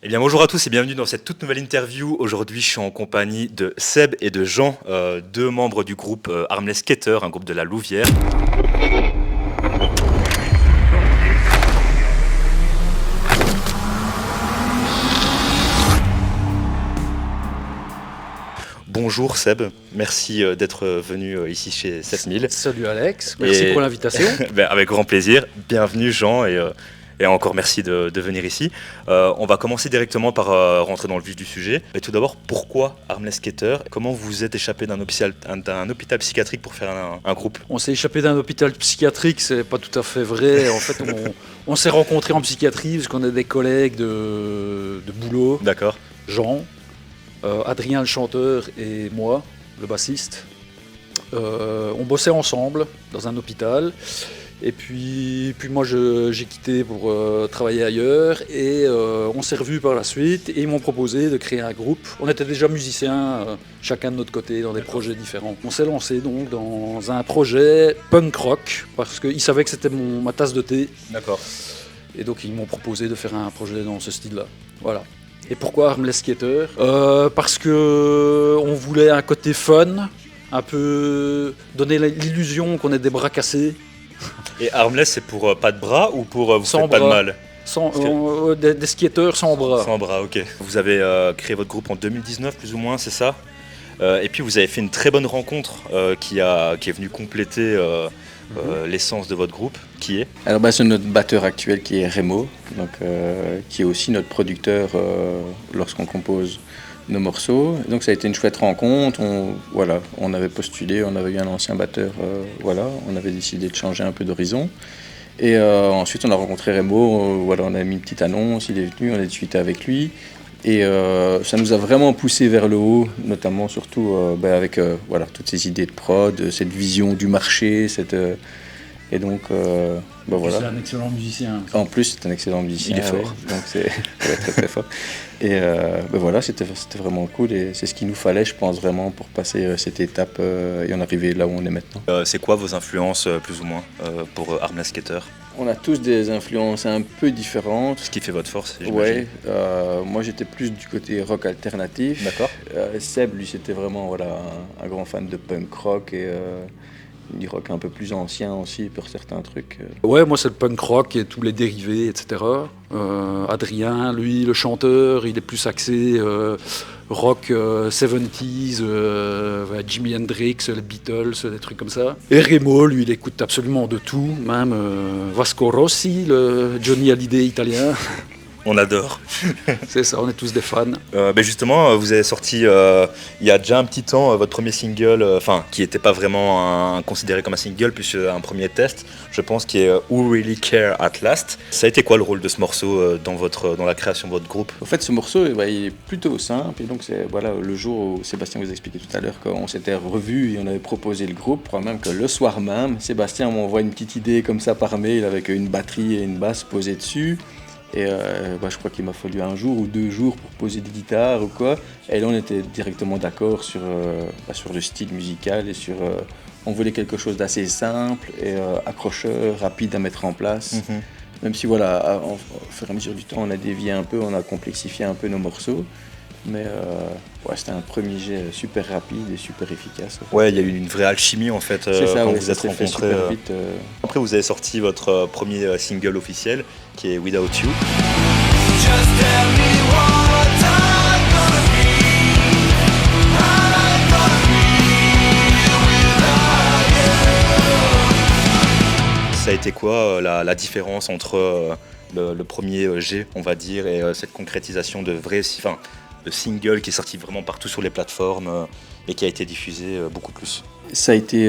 Eh bien bonjour à tous et bienvenue dans cette toute nouvelle interview. Aujourd'hui je suis en compagnie de Seb et de Jean, deux membres du groupe Armless Skater, un groupe de la Louvière. Bonjour Seb, merci d'être venu ici chez 7000. Salut Alex, merci pour l'invitation. Avec grand plaisir, bienvenue Jean et encore merci de venir ici. On va commencer directement par rentrer dans le vif du sujet. Mais tout d'abord, pourquoi Armless Skater? Comment vous vous êtes échappé d'un hôpital psychiatrique pour faire un groupe? On s'est échappé d'un hôpital psychiatrique, c'est pas tout à fait vrai. En fait, on s'est rencontrés en psychiatrie parce qu'on est des collègues de boulot. D'accord. Jean, Adrien le chanteur et moi, le bassiste. On bossait ensemble dans un hôpital. Et puis moi j'ai quitté pour travailler ailleurs et on s'est revus par la suite et ils m'ont proposé de créer un groupe. On était déjà musiciens, chacun de notre côté, dans des projets différents. On s'est lancé donc dans un projet punk rock parce qu'ils savaient que c'était ma tasse de thé. D'accord. Et donc ils m'ont proposé de faire un projet dans ce style-là. Voilà. Et pourquoi Armless Skater? Parce que on voulait un côté fun, un peu donner l'illusion qu'on ait des bras cassés. Et Armless, c'est pour pas de bras ou pour vous sans faites pas de mal? Des skateurs sans bras. Sans bras, ok. Vous avez créé votre groupe en 2019 plus ou moins, c'est ça? Et puis vous avez fait une très bonne rencontre qui est venue compléter l'essence de votre groupe, qui est? Alors c'est notre batteur actuel qui est Remo, donc, qui est aussi notre producteur lorsqu'on compose nos morceaux. Donc ça a été une chouette rencontre. On avait postulé, on avait eu un ancien batteur, on avait décidé de changer un peu d'horizon. Et ensuite on a rencontré Remo, on a mis une petite annonce, il est venu, on a discuté avec lui. Et ça nous a vraiment poussé vers le haut, notamment surtout avec toutes ces idées de prod, cette vision du marché, et donc, voilà. C'est un excellent musicien. En plus, c'est un excellent musicien. Il est fort. Ouais, donc c'est très très fort. Et c'était vraiment cool et c'est ce qu'il nous fallait, je pense, vraiment pour passer cette étape et en arriver là où on est maintenant. C'est quoi vos influences, plus ou moins, pour Armless Skater? On a tous des influences un peu différentes. Ce qui fait votre force, j'imagine. Ouais, moi j'étais plus du côté rock alternatif. D'accord. Seb, lui, c'était vraiment un grand fan de punk rock et du rock un peu plus ancien aussi pour certains trucs. Ouais, moi c'est le punk rock et tous les dérivés, etc. Adrien, lui, le chanteur, il est plus axé rock 70s, Jimi Hendrix, les Beatles, des trucs comme ça. Et Remo, lui, il écoute absolument de tout, même Vasco Rossi, le Johnny Hallyday italien. On adore. C'est ça, on est tous des fans. Justement, vous avez sorti il y a déjà un petit temps votre premier single, qui n'était pas vraiment considéré comme un single, plus un premier test, je pense, qui est Who Really Care at Last. Ça a été quoi le rôle de ce morceau dans la création de votre groupe? En fait, ce morceau, il est plutôt simple. Et donc, c'est le jour où Sébastien vous expliquait tout à l'heure qu'on s'était revus et on avait proposé le groupe. Je crois même que le soir même, Sébastien m'envoie une petite idée comme ça par mail avec une batterie et une basse posée dessus. Et je crois qu'il m'a fallu 1 jour ou 2 jours pour poser des guitares ou quoi. Et là, on était directement d'accord sur le style musical et on voulait quelque chose d'assez simple et accrocheur, rapide à mettre en place. Mm-hmm. Même si au fur et à mesure du temps, on a dévié un peu, on a complexifié un peu nos morceaux. Mais c'était un premier jet super rapide et super efficace. Ouais, il y a eu une vraie alchimie en fait quand vous êtes rencontrés. Après, vous avez sorti votre premier single officiel qui est Without You. Just tell me what I'm gonna be. I'm gonna be without you. Ça a été quoi la différence entre le premier jet, on va dire, et cette concrétisation de single qui est sorti vraiment partout sur les plateformes et qui a été diffusé beaucoup plus? Ça a été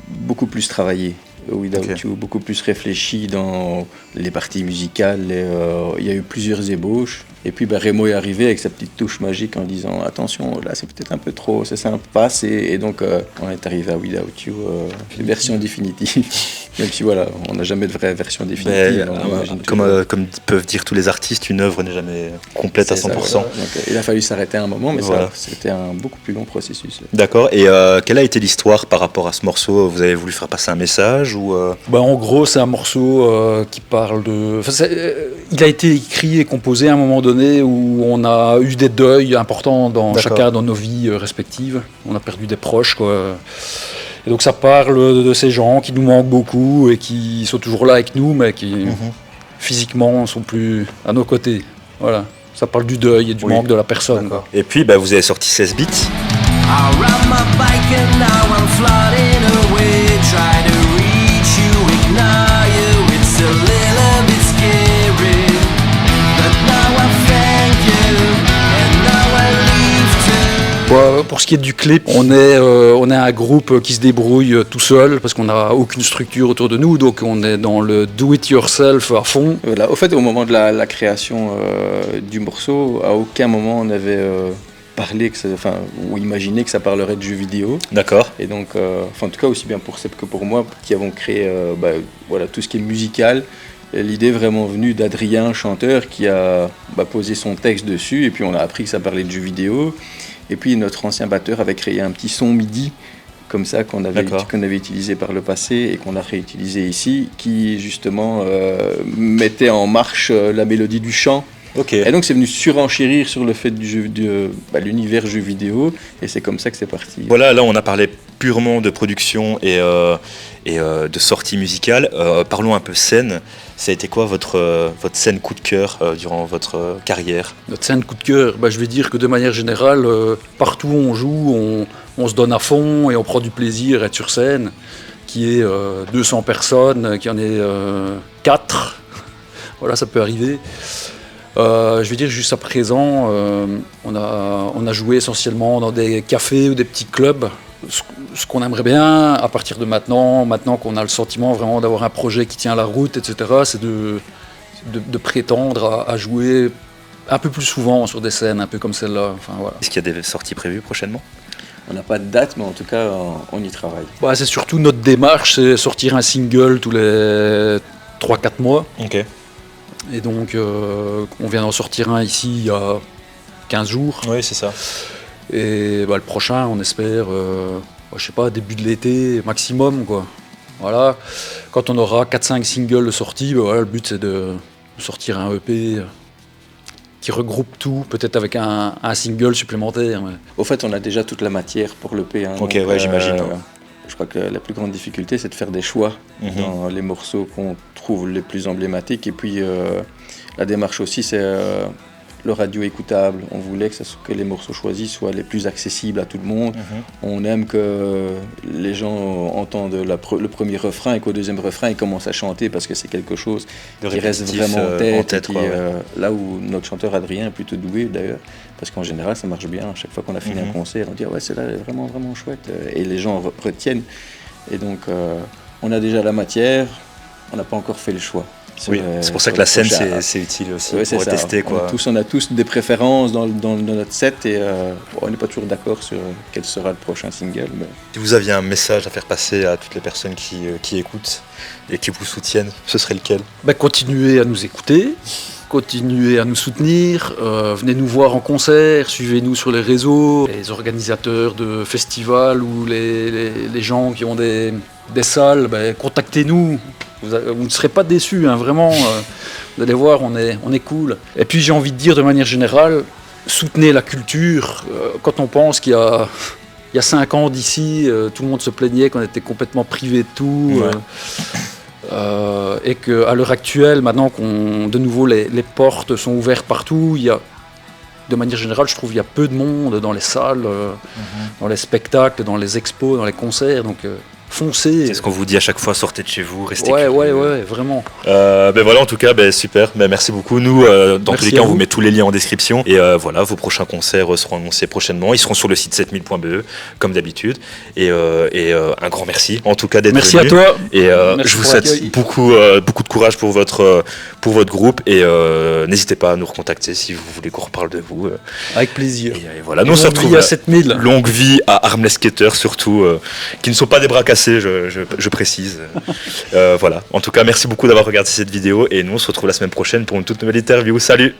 beaucoup plus travaillé, Without You, beaucoup plus réfléchi dans les parties musicales. Il y a eu plusieurs ébauches. Et puis Remo est arrivé avec sa petite touche magique en disant attention, là c'est peut-être un peu trop, c'est sympa. Et donc on est arrivé à Without You, version définitive. Même si voilà, on n'a jamais de vraie version définitive. Comme peuvent dire tous les artistes, une œuvre n'est jamais complète à 100%. Donc, il a fallu s'arrêter à un moment, mais voilà. C'était un beaucoup plus long processus. D'accord. Et quelle a été l'histoire par rapport à ce morceau? Vous avez voulu faire passer un message ou En gros, c'est un morceau qui parle de... il a été écrit et composé à un moment donné où on a eu des deuils importants chacun dans nos vies respectives. On a perdu des proches, quoi. Et donc ça parle de ces gens qui nous manquent beaucoup et qui sont toujours là avec nous, mais qui physiquement ne sont plus à nos côtés. Voilà. Ça parle du deuil et du manque de la personne. Quoi. Et puis, vous avez sorti 16 bits. Pour ce qui est du clip, on est un groupe qui se débrouille tout seul parce qu'on n'a aucune structure autour de nous, donc on est dans le do-it-yourself à fond. Voilà. Au fait, au moment de la création du morceau, à aucun moment on avait parlé ou imaginé que ça parlerait de jeux vidéo. D'accord. Et donc, en tout cas aussi bien pour Seb que pour moi, qui avons créé tout ce qui est musical. L'idée est vraiment venue d'Adrien, chanteur, qui a posé son texte dessus, et puis on a appris que ça parlait de jeux vidéo. Et puis notre ancien batteur avait créé un petit son MIDI, comme ça, qu'on avait utilisé par le passé et qu'on a réutilisé ici, qui justement mettait en marche la mélodie du chant. Okay. Et donc c'est venu surenchérir sur le fait de l'univers jeu vidéo, et c'est comme ça que c'est parti. Voilà, là on a parlé purement de production et de sortie musicale. Parlons un peu scène. Ça a été quoi votre scène coup de cœur durant votre carrière? Notre scène coup de cœur, je vais dire que de manière générale, partout où on joue, on se donne à fond et on prend du plaisir à être sur scène. Qui est 200 personnes, qu'il y en ait 4, voilà, ça peut arriver. Je vais dire jusqu'à présent, on a joué essentiellement dans des cafés ou des petits clubs. Ce qu'on aimerait bien, à partir de maintenant qu'on a le sentiment vraiment d'avoir un projet qui tient la route, etc., c'est de prétendre à jouer un peu plus souvent sur des scènes, un peu comme celle-là. Enfin, voilà. Est-ce qu'il y a des sorties prévues prochainement? On n'a pas de date, mais en tout cas, on y travaille. C'est surtout notre démarche, c'est sortir un single tous les 3-4 mois. Ok. Et donc, on vient d'en sortir un ici il y a 15 jours. Oui, c'est ça. Et le prochain, on espère, je sais pas, début de l'été maximum, quoi. Voilà. Quand on aura 4-5 singles de sortie, le but c'est de sortir un EP qui regroupe tout, peut-être avec un single supplémentaire. Mais... Au fait, on a déjà toute la matière pour l'EP. Ok, donc, j'imagine. Je crois que la plus grande difficulté, c'est de faire des choix dans les morceaux qu'on trouve les plus emblématiques. Et puis, la démarche aussi, c'est le radio écoutable. On voulait que les morceaux choisis soient les plus accessibles à tout le monde. On aime que les gens entendent le premier refrain et qu'au deuxième refrain, ils commencent à chanter parce que c'est quelque chose qui reste vraiment en tête. Là où notre chanteur Adrien est plutôt doué d'ailleurs, parce qu'en général, ça marche bien. À chaque fois qu'on a fini un concert, on dit « ouais, celle-là est vraiment, vraiment chouette ». Et les gens retiennent. Et donc, on a déjà la matière, on n'a pas encore fait le choix. Oui, c'est pour ça que la scène c'est utile aussi pour tester quoi. On a tous des préférences dans notre set et on n'est pas toujours d'accord sur quel sera le prochain single. Mais... Si vous aviez un message à faire passer à toutes les personnes qui écoutent et qui vous soutiennent, ce serait lequel? Continuez à nous écouter, continuez à nous soutenir, venez nous voir en concert, suivez-nous sur les réseaux, les organisateurs de festivals ou les gens qui ont des salles, contactez-nous. Vous ne serez pas déçus, vraiment. Vous allez voir, on est cool. Et puis j'ai envie de dire de manière générale, soutenez la culture. Quand on pense qu'il y a 5 ans d'ici, tout le monde se plaignait qu'on était complètement privé de tout. Et qu'à l'heure actuelle, maintenant qu'on de nouveau les portes sont ouvertes partout, de manière générale, je trouve qu'il y a peu de monde dans les salles, dans les spectacles, dans les expos, dans les concerts. Donc, foncez. C'est ce qu'on vous dit à chaque fois, sortez de chez vous, restez curieux. Ouais, vraiment. Voilà, en tout cas, super. Merci beaucoup. Nous, dans tous les cas, on vous met tous les liens en description. Et voilà, vos prochains concerts seront annoncés prochainement. Ils seront sur le site 7000.be, comme d'habitude. Et un grand merci, en tout cas, d'être venu. Merci à toi. Et je vous souhaite beaucoup de courage pour votre groupe. Et n'hésitez pas à nous recontacter si vous voulez qu'on reparle de vous. Avec plaisir. Et voilà, nous on se retrouve à 7000. Longue vie à Armless Skater, surtout, qui ne sont pas des bras cassés. fiancé, je précise. Voilà. En tout cas, merci beaucoup d'avoir regardé cette vidéo et nous on se retrouve la semaine prochaine pour une toute nouvelle interview. Salut!